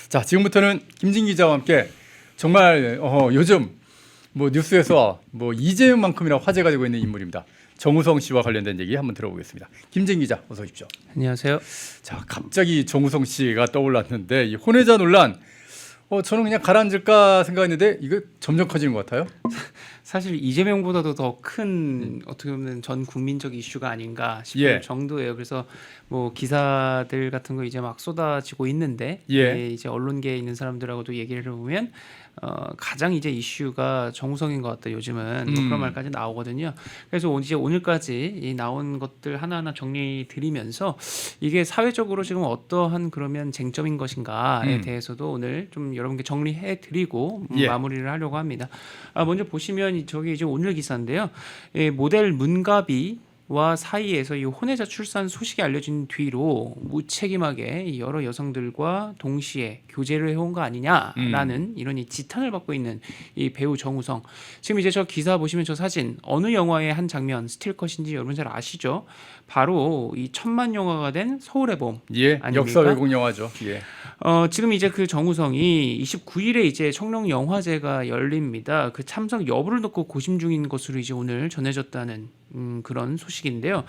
자, 지금부터는 김진 기자와 함께 정말 요즘 뭐 뉴스에서 뭐 이재명만큼이나 화제가 되고 있는 인물입니다. 정우성 씨와 관련된 얘기 한번 들어보겠습니다. 김진 기자, 어서 오십시오. 안녕하세요. 자, 갑자기 정우성 씨가 떠올랐는데 이 혼외자 논란. 저는 그냥 가라앉을까 생각했는데 이거 점점 커지는 것 같아요. 사실 이재명보다도 더 큰 어떻게 보면 전 국민적 이슈가 아닌가 싶을 정도예요. 그래서 뭐 기사들 같은 거 이제 막 쏟아지고 있는데 이제 언론계에 있는 사람들하고도 얘기를 해보면 가장 이제 이슈가 정우성인 것 같다. 요즘은 뭐 그런 말까지 나오거든요. 그래서 이제 오늘까지 이 나온 것들 하나하나 정리드리면서 이게 사회적으로 지금 어떠한 그러면 쟁점인 것인가에 대해서도 오늘 좀 여러분께 정리해드리고 마무리를 하려고 합니다. 먼저 보시면 저기 이제 오늘 기사인데요. 모델 문가비와 사이에서 이 혼외자 출산 소식이 알려진 뒤로 무책임하게 여러 여성들과 동시에 교제를 해온 거 아니냐라는 이런 이 지탄을 받고 있는 이 배우 정우성. 지금 이제 저 기사 보시면 저 사진 어느 영화의 한 장면 스틸컷인지 여러분 잘 아시죠? 바로 이 1000만 영화가 된 서울의 봄. 역사 왜곡 영화죠. 지금 이제 그 정우성이 29일에 이제 청룡 영화제가 열립니다. 그 참석 여부를 놓고 고심 중인 것으로 이제 오늘 전해졌다는 그런 소식인데요.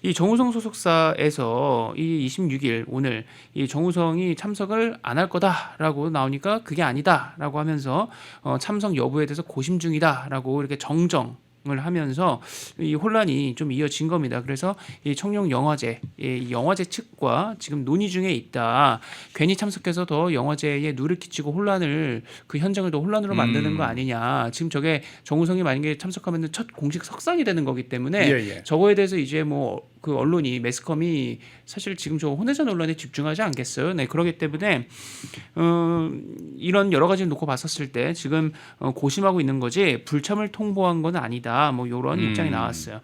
이 정우성 소속사에서 이 26일 오늘 이 정우성이 참석을 안 할 거다라고 나오니까 그게 아니다라고 하면서 참석 여부에 대해서 고심 중이다라고 이렇게 정정을 하면서 이 혼란이 좀 이어진 겁니다. 그래서 이 청룡 영화제, 이 영화제 측과 지금 논의 중에 있다. 괜히 참석해서 더 영화제에 누를 끼치고 혼란을 그 현장을 더 혼란으로 만드는 거 아니냐. 지금 저게 정우성이 만약에 참석하면 첫 공식 석상이 되는 거기 때문에 저거에 대해서 이제 뭐 그 언론이 매스컴이 사실 지금 저 혼외자 논란에 집중하지 않겠어요. 네, 그렇기 때문에 이런 여러 가지를 놓고 봤었을 때 지금 고심하고 있는 거지 불참을 통보한 건 아니다. 뭐 이런 입장이 나왔어요.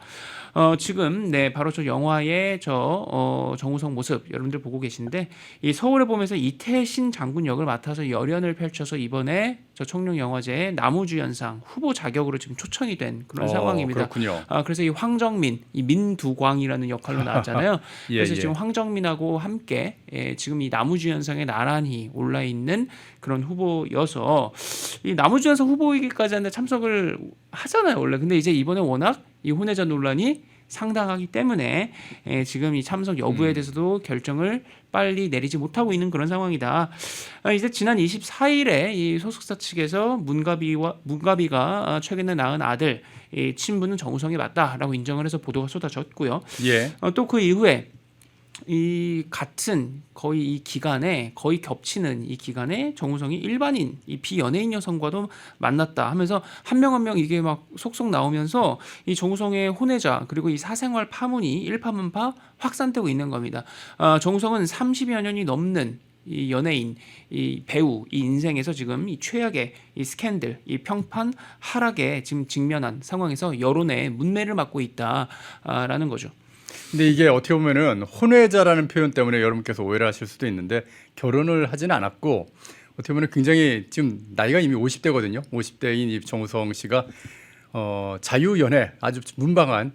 지금 바로 저 영화의 정우성 모습 여러분들 보고 계신데 이 서울의 봄에서 이태신 장군 역을 맡아서 열연을 펼쳐서 이번에 저 청룡 영화제의 나무주연상 후보 자격으로 지금 초청이 된 그런 상황입니다. 그렇군요. 그래서 이 황정민, 이 민두광이라는 역할로 나왔잖아요. 그래서 지금 황정민하고 함께 지금 이 나무주연상에 나란히 올라 있는 그런 후보여서 이 나무주연상 후보이기까지 하는데 참석을 하잖아요, 원래. 근데 이제 이번에 워낙 이 혼외자 논란이 상당하기 때문에 지금 이 참석 여부에 대해서도 결정을 빨리 내리지 못하고 있는 그런 상황이다. 이제 지난 24일에 이 소속사 측에서 문가비가 최근에 낳은 아들 이 친부는 정우성이 맞다라고 인정을 해서 보도가 쏟아졌고요. 또 그 이후에 이 같은 거의 이 기간에 거의 겹치는 이 기간에 정우성이 일반인 이 비연예인 여성과도 만났다 하면서 한 명 한 명 이게 막 속속 나오면서 이 정우성의 혼외자 그리고 이 사생활 파문이 일파만파 확산되고 있는 겁니다. 정우성은 30여 년이 넘는 이 연예인, 이 배우, 이 인생에서 지금 이 최악의 이 스캔들, 이 평판 하락에 지금 직면한 상황에서 여론의 문매를 맞고 있다라는 거죠. 근데 이게 어떻게 보면은 혼외자라는 표현 때문에 여러분께서 오해를 하실 수도 있는데 결혼을 하지는 않았고 어떻게 보면 굉장히 지금 나이가 이미 50대거든요. 50대인 이 정우성 씨가 자유연애 아주 문방한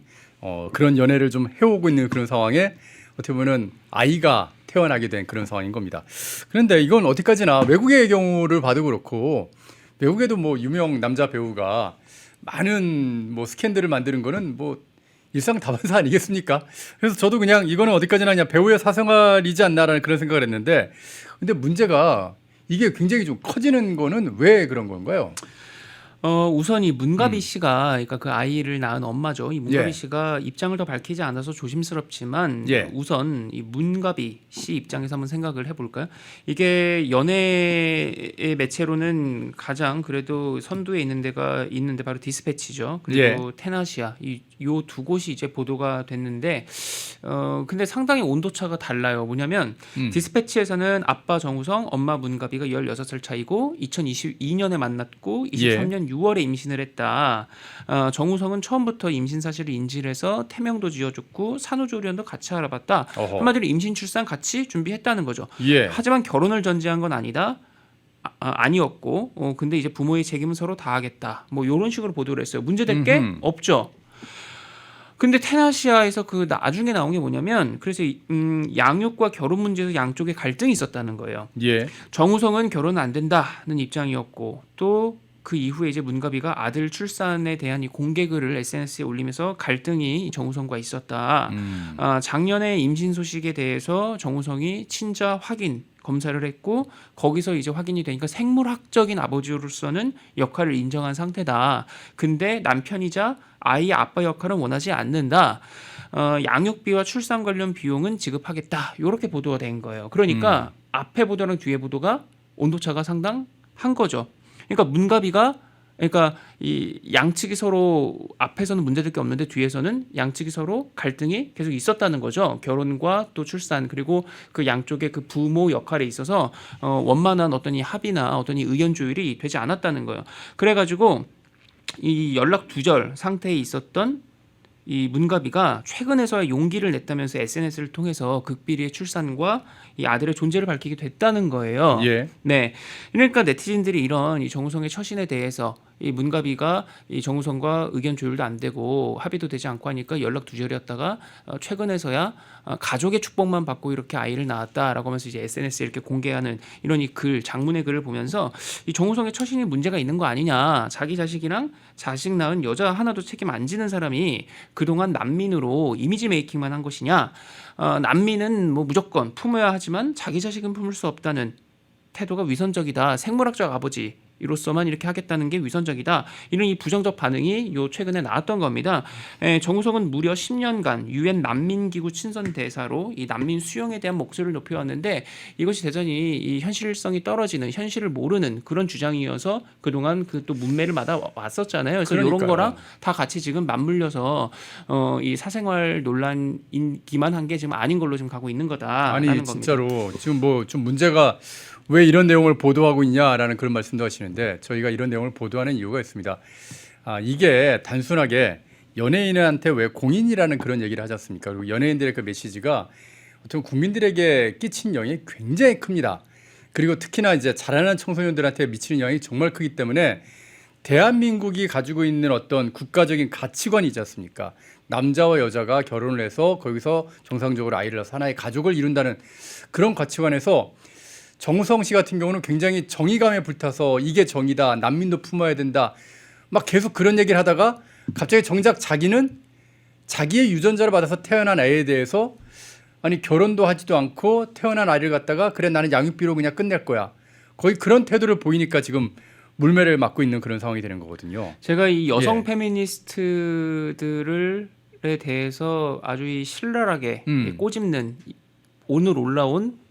그런 연애를 좀 해오고 있는 그런 상황에 어떻게 보면은 아이가 태어나게 된 그런 상황인 겁니다. 그런데 이건 어디까지나 외국의 경우를 봐도 그렇고 외국에도 뭐 유명 남자 배우가 많은 뭐 스캔들을 만드는 거는 뭐 일상다반사 아니겠습니까? 그래서 저도 그냥 이거는 어디까지나 그냥 배우의 사생활이지 않나라는 그런 생각을 했는데 근데 문제가 이게 굉장히 좀 커지는 거는 왜 그런 건가요? 우선 이 문가비 씨가 그러니까 그 아이를 낳은 엄마죠. 이 문가비 씨가 입장을 더 밝히지 않아서 조심스럽지만 우선 이 문가비 씨 입장에서 한번 생각을 해볼까요? 이게 연예의 매체로는 가장 그래도 선두에 있는데 바로 디스패치죠. 그리고 테나시아 이 두 곳이 이제 보도가 됐는데 근데 상당히 온도차가 달라요. 뭐냐면 디스패치에서는 아빠 정우성, 엄마 문가비가 16살 차이고 2022년에 만났고 23년 6월에 임신을 했다. 정우성은 처음부터 임신 사실을 인지를 해서 태명도 지어줬고 산후조리원도 같이 알아봤다. 한마디로 임신 출산 같이 준비했다는 거죠. 하지만 결혼을 전제한 건 아니다. 아니었고 근데 이제 부모의 책임은 서로 다하겠다. 뭐 이런 식으로 보도를 했어요. 문제될 게 없죠. 근데 테나시아에서 그 나중에 나온 게 뭐냐면 그래서 양육과 결혼 문제에서 양쪽에 갈등이 있었다는 거예요. 예. 정우성은 결혼 안 된다는 입장이었고 또 그 이후에 이제 문가비가 아들 출산에 대한 이 공개 글을 SNS에 올리면서 갈등이 정우성과 있었다. 작년에 임신 소식에 대해서 정우성이 친자 확인 검사를 했고 거기서 이제 확인이 되니까 생물학적인 아버지로서는 역할을 인정한 상태다. 근데 남편이자 아이의 아빠 역할은 원하지 않는다. 양육비와 출산 관련 비용은 지급하겠다. 이렇게 보도가 된 거예요. 그러니까 앞에 보도랑 뒤에 보도가 온도차가 상당한 거죠. 그러니까 문가비가 그러니까 이 양측이 서로 앞에서는 문제될 게 없는데 뒤에서는 양측이 서로 갈등이 계속 있었다는 거죠. 결혼과 또 출산 그리고 그 양쪽의 그 부모 역할에 있어서 원만한 어떤 이 합의나 어떤 이 의견 조율이 되지 않았다는 거예요. 그래가지고 이 연락 두절 상태에 있었던 이 문가비가 최근에서야 용기를 냈다면서 SNS를 통해서 극비리의 출산과 이 아들의 존재를 밝히게 됐다는 거예요. 예. 네, 그러니까 네티즌들이 이런 이 정우성의 처신에 대해서 이 문가비가 이 정우성과 의견 조율도 안 되고 합의도 되지 않고 하니까 연락 두절이었다가 최근에서야 가족의 축복만 받고 이렇게 아이를 낳았다라고 하면서 이제 SNS에 이렇게 공개하는 이런 이 글, 장문의 글을 보면서 이 정우성의 처신이 문제가 있는 거 아니냐. 자기 자식이랑 자식 낳은 여자 하나도 책임 안 지는 사람이 그동안 난민으로 이미지 메이킹만 한 것이냐. 난민은 뭐 무조건 품어야 하지만 자기 자식은 품을 수 없다는 태도가 위선적이다. 생물학적 아버지로서만 이렇게 하겠다는 게 위선적이다. 이런 이 부정적 반응이 요 최근에 나왔던 겁니다. 정우성은 무려 10년간 유엔 난민기구 친선 대사로 이 난민 수용에 대한 목소리를 높여왔는데 이것이 대단히 이 현실성이 떨어지는 현실을 모르는 그런 주장이어서 그동안 그 또 문매를 받아 왔었잖아요. 그래서 그러니까요. 이런 거랑 다 같이 지금 맞물려서 이 사생활 논란이기만 한 게 지금 아닌 걸로 지금 가고 있는 거다. 아니 진짜로 지금 뭐 좀 문제가 왜 이런 내용을 보도하고 있냐라는 그런 말씀도 하시는데 저희가 이런 내용을 보도하는 이유가 있습니다. 이게 단순하게 연예인한테 왜 공인이라는 그런 얘기를 하지 않습니까? 그리고 연예인들의 그 메시지가 어떤 국민들에게 끼친 영향이 굉장히 큽니다. 그리고 특히나 이제 자라나는 청소년들한테 미치는 영향이 정말 크기 때문에 대한민국이 가지고 있는 어떤 국가적인 가치관이 있지 않습니까? 남자와 여자가 결혼을 해서 거기서 정상적으로 아이를 낳아서 하나의 가족을 이룬다는 그런 가치관에서 정우성 씨 같은 경우는 굉장히 정의감에 불타서 이게 정의다, 난민도 품어야 된다, 막 계속 그런 얘기를 하다가 갑자기 정작 자기는 자기의 유전자를 받아서 태어난 아이에 대해서 아니 결혼도 하지도 않고 태어난 아이를 갖다가 그래 나는 양육비로 그냥 끝낼 거야. 거의 그런 태도를 보이니까 지금 물매를 맞고 있는 그런 상황이 되는 거거든요. 제가 이 여성 페미니스트들에 대해서 아주 이 신랄하게 꼬집는 오늘 올라온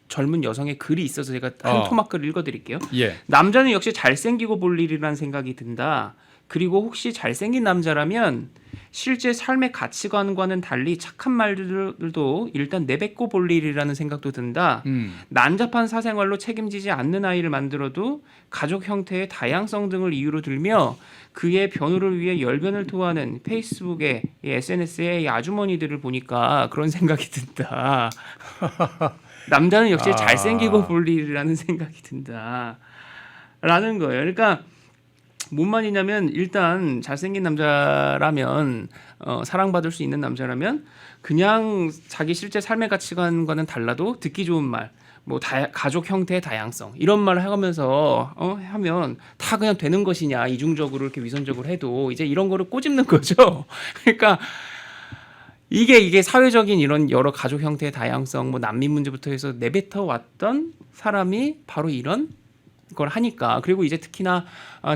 젊은 여성의 글이 있어서 제가 한 토막글을 읽어드릴게요. 예. 남자는 역시 잘생기고 볼 일이라는 생각이 든다. 그리고 혹시 잘생긴 남자라면 실제 삶의 가치관과는 달리 착한 말들도 일단 내뱉고 볼 일이라는 생각도 든다. 난잡한 사생활로 책임지지 않는 아이를 만들어도 가족 형태의 다양성 등을 이유로 들며 그의 변호를 위해 열변을 토하는 페이스북의 SNS의 아주머니들을 보니까 그런 생각이 든다. 남자는 역시 잘생기고 볼 일이라는 생각이 든다. 라는 거예요. 그러니까 뭔 말이냐면 일단 잘생긴 남자라면 사랑받을 수 있는 남자라면 그냥 자기 실제 삶의 가치관과는 달라도 듣기 좋은 말 뭐 가족 형태의 다양성 이런 말을 하면서 하면 다 그냥 되는 것이냐 이중적으로 이렇게 위선적으로 해도 이제 이런 거를 꼬집는 거죠. 그러니까 이게 사회적인 이런 여러 가족 형태의 다양성 뭐 난민 문제부터 해서 내뱉어 왔던 사람이 바로 이런 걸 하니까 그리고 이제 특히나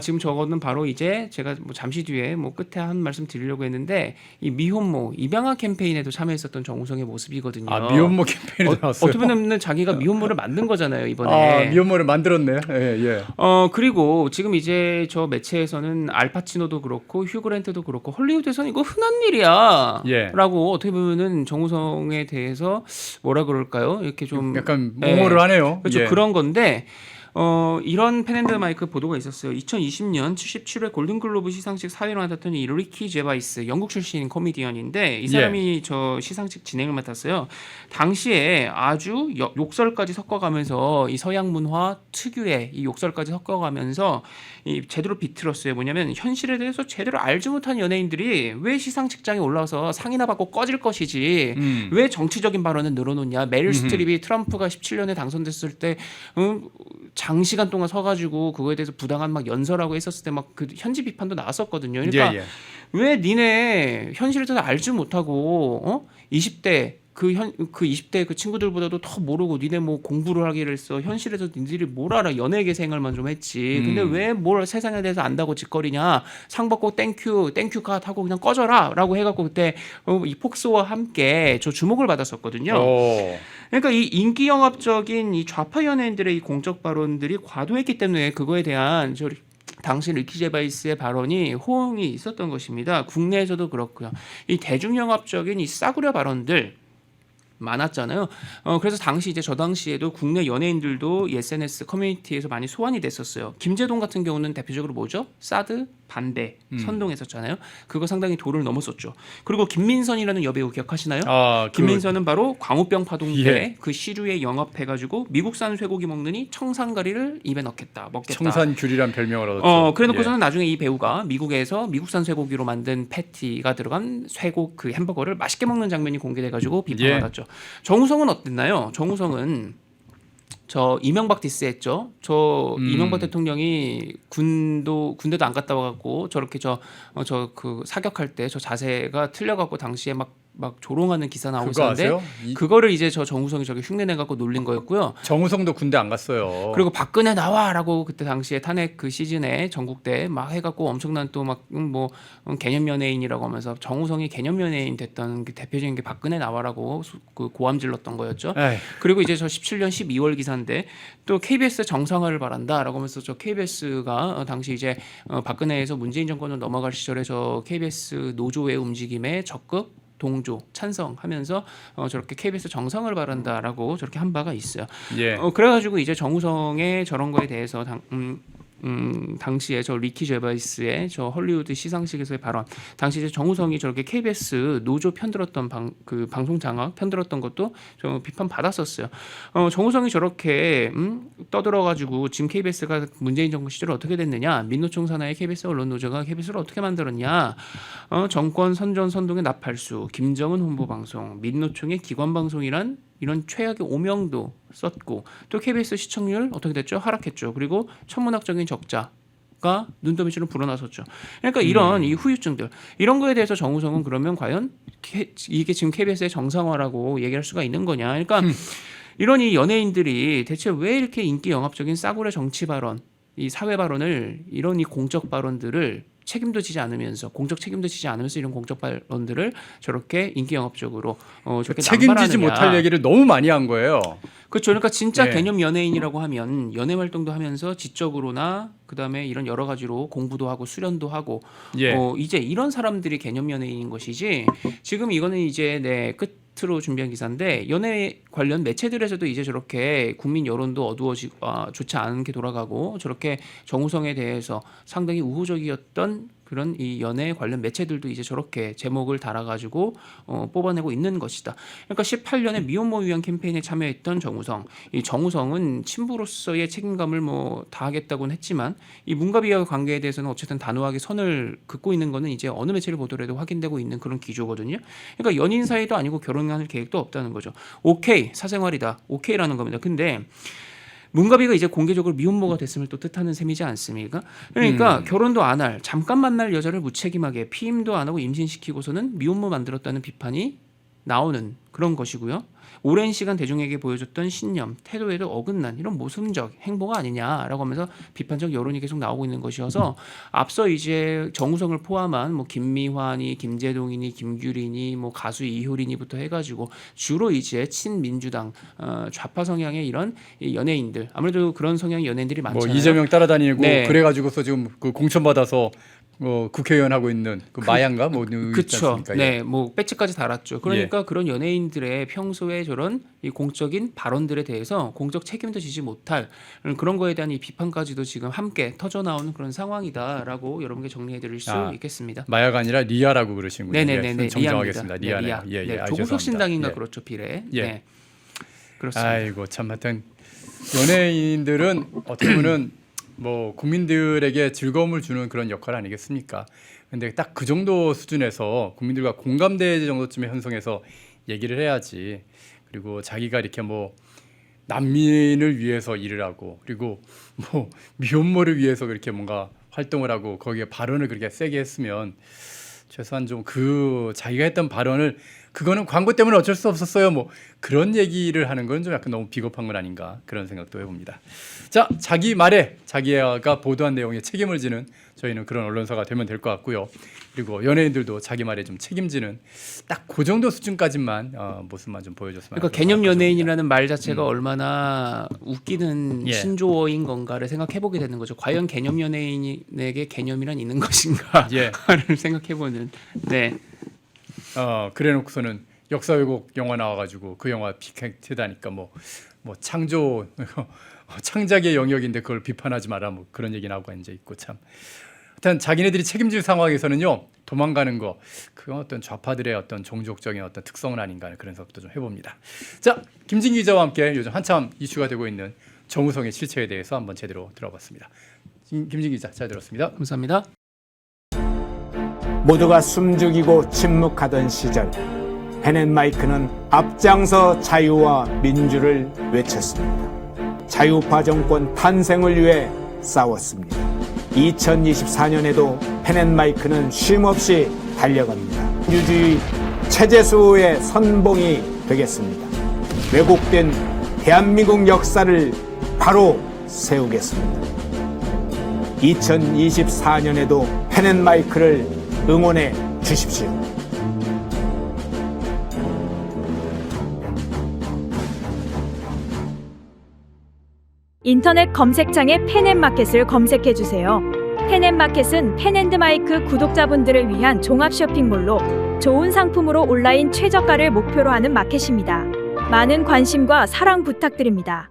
지금 저거는 바로 이제 제가 뭐 잠시 뒤에 뭐 끝에 한 말씀 드리려고 했는데 이 미혼모 입양아 캠페인에도 참여했었던 정우성의 모습이거든요. 미혼모 캠페인에 나왔어요. 어떻게 보면 자기가 미혼모를 만든 거잖아요 이번에. 미혼모를 만들었네. 예. 그리고 지금 이제 저 매체에서는 알파치노도 그렇고 휴그랜트도 그렇고 헐리우드에서는 이거 흔한 일이야. 예. 라고 어떻게 보면은 정우성에 대해서 뭐라 그럴까요? 이렇게 좀 약간 옹호를 하네요. 그렇죠. 예. 그런 건데. 이런 펜앤드마이크 보도가 있었어요. 2020년 77회 골든글로브 시상식 사회를 맡았던 이 리키 제바이스, 영국 출신 코미디언인데 이 사람이 저 시상식 진행을 맡았어요. 당시에 아주 욕설까지 섞어가면서 이 서양 문화 특유의 이 욕설까지 섞어가면서 이 제대로 비틀었어요. 뭐냐면 현실에 대해서 제대로 알지 못한 연예인들이 왜 시상식장에 올라와서 상이나 받고 꺼질 것이지 왜 정치적인 발언을 늘어놓냐. 메릴 스트립이 트럼프가 17년에 당선됐을 때 장시간 동안 서가지고 그거에 대해서 부당한 막 연설하고 했었을 때 막 그 현지 비판도 나왔었거든요. 그러니까 왜 니네 현실에 대해서 알지 못하고 20대 그 20대 그 친구들보다도 더 모르고 니네 뭐 공부를 하기를 했어. 현실에서 니들이 뭘 알아. 연예계 생활만 좀 했지. 근데 왜 뭘 세상에 대해서 안다고 짓거리냐. 상 받고 땡큐 갓 하고 그냥 꺼져라 라고 해갖고 그때 이 폭스와 함께 저 주목을 받았었거든요. 그러니까 이 인기 영합적인 이 좌파 연예인들의 이 공적 발언들이 과도했기 때문에 그거에 대한 당시 리키 제바이스의 발언이 호응이 있었던 것입니다. 국내에서도 그렇고요. 이 대중영합적인 이 싸구려 발언들 많았잖아요. 그래서 저 당시에도 국내 연예인들도 SNS 커뮤니티에서 많이 소환이 됐었어요. 김재동 같은 경우는 대표적으로 뭐죠? 사드 반대 선동했었잖아요. 그거 상당히 도를 넘었었죠. 그리고 김민선이라는 여배우 기억하시나요? 김민선은 바로 광우병 파동 때 그 시류에 영업해가지고 미국산 쇠고기 먹느니 청산가리를 입에 먹겠다. 청산귤이란 별명을 얻었죠. 그래놓고서는 나중에 이 배우가 미국에서 미국산 쇠고기로 만든 패티가 들어간 그 햄버거를 맛있게 먹는 장면이 공개돼가지고 비판받았죠. 정우성은 어땠나요? 정우성은 저 이명박 디스했죠. 이명박 대통령이 군대도 안 갔다 와갖고 저렇게 그 사격할 때 저 자세가 틀려갖고 당시에 막 조롱하는 기사 나오고 있었는데 그거를 이제 저 정우성이 저기 흉내내갖고 놀린 거였고요. 정우성도 군대 안 갔어요. 그리고 박근혜 나와라고 그때 당시에 탄핵 그 시즌에 전국대 막 해갖고 엄청난 또 막 개념 연예인이라고 하면서 정우성이 개념 연예인 됐던 그 대표적인 게 박근혜 나와라고 그 고함 질렀던 거였죠. 그리고 이제 저 17년 12월 기사인데 또 KBS 정상화를 바란다라고 하면서 저 KBS가 당시 이제 박근혜에서 문재인 정권으로 넘어갈 시절에 저 KBS 노조의 움직임에 적극 동조 찬성하면서 저렇게 KBS 정상을 바란다라고 저렇게 한 바가 있어요. 그래가지고 이제 정우성의 저런 거에 대해서 당시에 저 리키 제바이스의 저 헐리우드 시상식에서의 발언, 당시 이제 정우성이 저렇게 KBS 노조 편들었던 그 방송 장악 편들었던 것도 저 비판 받았었어요. 정우성이 저렇게 떠들어가지고 지금 KBS가 문재인 정부 시절에 어떻게 됐느냐, 민노총 산하의 KBS 언론 노조가 KBS를 어떻게 만들었냐, 정권 선전 선동의 나팔수, 김정은 홍보 방송, 민노총의 기관 방송이란 이런 최악의 오명도 썼고 또 KBS 시청률 어떻게 됐죠? 하락했죠. 그리고 천문학적인 적자가 눈더미처럼 불어나섰죠. 그러니까 이런 이 후유증들 이런 거에 대해서 정우성은 그러면 과연 이게 지금 KBS의 정상화라고 얘기할 수가 있는 거냐? 그러니까 이런 이 연예인들이 대체 왜 이렇게 인기 영합적인 싸구려 정치 발언, 이 사회 발언을 이런 이 공적 발언들을 책임도 지지 않으면서 공적 책임도 지지 않으면서 이런 공적 발언들을 저렇게 인기 영합적으로 저렇게 책임지지 못할 얘기를 너무 많이 한 거예요. 그렇죠. 그러니까 진짜 개념 연예인이라고 하면 연예 활동도 하면서 지적으로나 그다음에 이런 여러 가지로 공부도 하고 수련도 하고 이제 이런 사람들이 개념 연예인인 것이지 지금 이거는 이제 끝으로 준비한 기사인데 연예 관련 매체들에서도 이제 저렇게 국민 여론도 어두워지고 좋지 않게 돌아가고 저렇게 정우성에 대해서 상당히 우호적이었던 그런 이 연예 관련 매체들도 이제 저렇게 제목을 달아가지고 뽑아내고 있는 것이다. 그러니까 18년에 미혼모 위한 캠페인에 참여했던 정우성. 이 정우성은 친부로서의 책임감을 다하겠다고는 했지만 이 문가비와 관계에 대해서는 어쨌든 단호하게 선을 긋고 있는 거는 이제 어느 매체를 보더라도 확인되고 있는 그런 기조거든요. 그러니까 연인 사이도 아니고 결혼할 계획도 없다는 거죠. 오케이 사생활이다. 오케이라는 겁니다. 근데 문가비가 이제 공개적으로 미혼모가 됐음을 또 뜻하는 셈이지 않습니까? 그러니까 결혼도 안 할, 잠깐 만날 여자를 무책임하게 피임도 안 하고 임신시키고서는 미혼모 만들었다는 비판이 나오는 그런 것이고요. 오랜 시간 대중에게 보여줬던 신념, 태도에도 어긋난 이런 모순적 행보가 아니냐라고 하면서 비판적 여론이 계속 나오고 있는 것이어서 앞서 이제 정우성을 포함한 김미환이, 김재동이니, 김규린이, 가수 이효린이부터 해가지고 주로 이제 친민주당 좌파 성향의 이런 연예인들, 아무래도 그런 성향의 연예인들이 많잖아요. 이재명 따라다니고 그래가지고서 지금 그 공천 받아서 국회의원 하고 있는 그 마양가 뭐 있지 그렇죠. 않습니까? 예. 네, 뭐 배지까지 달았죠. 그러니까 그런 연예인들의 평소에 저런 이 공적인 발언들에 대해서 공적 책임도 지지 못할 그런 거에 대한 이 비판까지도 지금 함께 터져 나오는 그런 상황이다라고 여러분께 정리해드릴 수 있겠습니다. 마야가 아니라 리아라고 그러시는군요. 네네네. 예, 정정하겠습니다. 리아입니다. 리아네요. 네, 예, 예. 네, 죄송합니다. 조국혁신당인가 예. 그렇죠, 비례. 예. 네, 그렇습니다. 아이고 참 하여튼 연예인들은 어떻게 보면 뭐 국민들에게 즐거움을 주는 그런 역할 아니겠습니까? 근데 딱 그 정도 수준에서 국민들과 공감대 정도쯤에 형성해서 얘기를 해야지. 그리고 자기가 이렇게 뭐 난민을 위해서 일을 하고 그리고 뭐 미혼모를 위해서 그렇게 뭔가 활동을 하고 거기에 발언을 그렇게 세게 했으면 최소한 좀 그 자기가 했던 발언을 그거는 광고 때문에 어쩔 수 없었어요. 뭐 그런 얘기를 하는 건 좀 약간 너무 비겁한 건 아닌가 그런 생각도 해봅니다. 자, 자기 말에 자기가 보도한 내용에 책임을 지는 저희는 그런 언론사가 되면 될 것 같고요. 그리고 연예인들도 자기 말에 좀 책임지는 딱 그 정도 수준까지만 모습만 좀 보여줬으면. 그러니까 개념 연예인이라는 말 자체가 얼마나 웃기는 예. 신조어인 건가를 생각해보게 되는 거죠. 과연 개념 연예인에게 개념이란 있는 것인가? 예. 를 생각해보는. 네. 그래놓고서는 역사 왜곡 영화 나와가지고 그 영화 빅히트다니까 뭐 창조 창작의 영역인데 그걸 비판하지 마라 뭐 그런 얘기 나오고 이제 있고 참. 일단 자기네들이 책임질 상황에서는요 도망가는 거 그건 어떤 좌파들의 어떤 종족적인 어떤 특성은 아닌가 그런 생각도 좀 해봅니다. 자, 김진 기자와 함께 요즘 한참 이슈가 되고 있는 정우성의 실체에 대해서 한번 제대로 들어봤습니다. 김진 기자 잘 들었습니다. 감사합니다. 모두가 숨죽이고 침묵하던 시절 펜앤마이크는 앞장서 자유와 민주를 외쳤습니다. 자유파 정권 탄생을 위해 싸웠습니다. 2024년에도 펜앤마이크는 쉼없이 달려갑니다. 민주주의 체제수호의 선봉이 되겠습니다. 왜곡된 대한민국 역사를 바로 세우겠습니다. 2024년에도 펜앤마이크를 응원해 주십시오. 인터넷 검색창에 펜앤마켓을 검색해 주세요. 펜앤마켓은 펜앤드마이크 구독자분들을 위한 종합 쇼핑몰로 좋은 상품으로 온라인 최저가를 목표로 하는 마켓입니다. 많은 관심과 사랑 부탁드립니다.